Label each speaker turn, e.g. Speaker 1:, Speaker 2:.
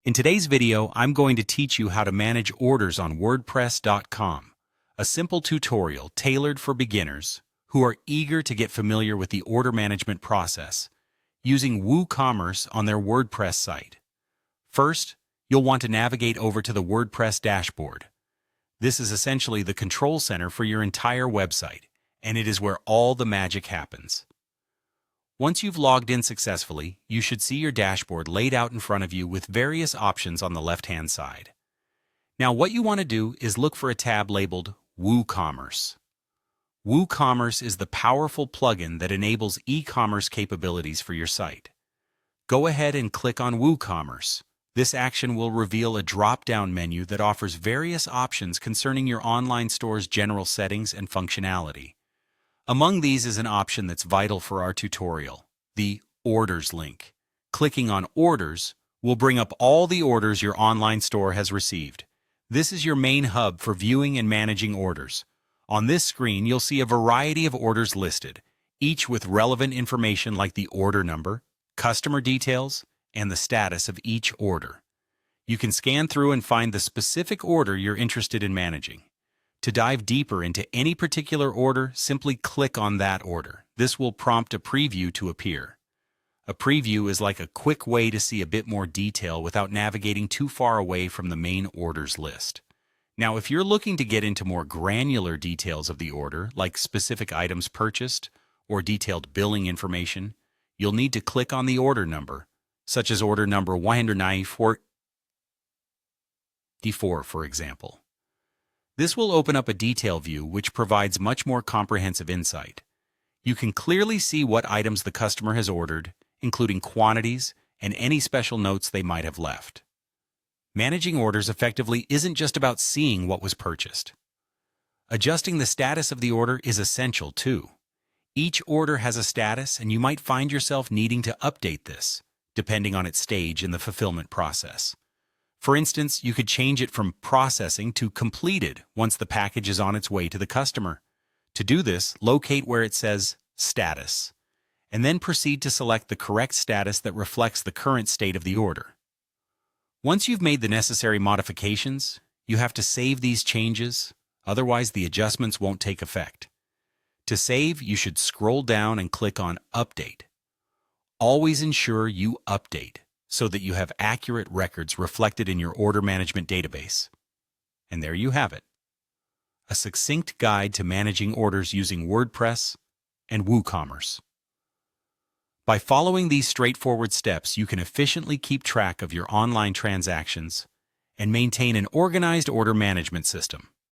Speaker 1: In today's video, I'm going to teach you how to manage orders on WordPress.com, a simple tutorial tailored for beginners who are eager to get familiar with the order management process using WooCommerce on their WordPress site. First, you'll want to navigate over to the WordPress dashboard. This is essentially the control center for your entire website, and it is where all the magic happens. Once you've logged in successfully, you should see your dashboard laid out in front of you with various options on the left-hand side. Now, what you want to do is look for a tab labeled WooCommerce. WooCommerce is the powerful plugin that enables e-commerce capabilities for your site. Go ahead and click on WooCommerce. This action will reveal a drop-down menu that offers various options concerning your online store's general settings and functionality. Among these is an option that's vital for our tutorial, the Orders link. Clicking on Orders will bring up all the orders your online store has received. This is your main hub for viewing and managing orders. On this screen, you'll see a variety of orders listed, each with relevant information like the order number, customer details, and the status of each order. You can scan through and find the specific order you're interested in managing. To dive deeper into any particular order, simply click on that order. This will prompt a preview to appear. A preview is like a quick way to see a bit more detail without navigating too far away from the main orders list. Now, if you're looking to get into more granular details of the order, like specific items purchased or detailed billing information, you'll need to click on the order number, such as order number 194, for example. This will open up a detail view which provides much more comprehensive insight. You can clearly see what items the customer has ordered, including quantities and any special notes they might have left. Managing orders effectively isn't just about seeing what was purchased. Adjusting the status of the order is essential too. Each order has a status, and you might find yourself needing to update this, depending on its stage in the fulfillment process. For instance, you could change it from processing to completed once the package is on its way to the customer. To do this, locate where it says Status, and then proceed to select the correct status that reflects the current state of the order. Once you've made the necessary modifications, you have to save these changes, otherwise the adjustments won't take effect. To save, you should scroll down and click on Update. Always ensure you update so that you have accurate records reflected in your order management database. And there you have it. A succinct guide to managing orders using WordPress and WooCommerce. By following these straightforward steps, you can efficiently keep track of your online transactions and maintain an organized order management system.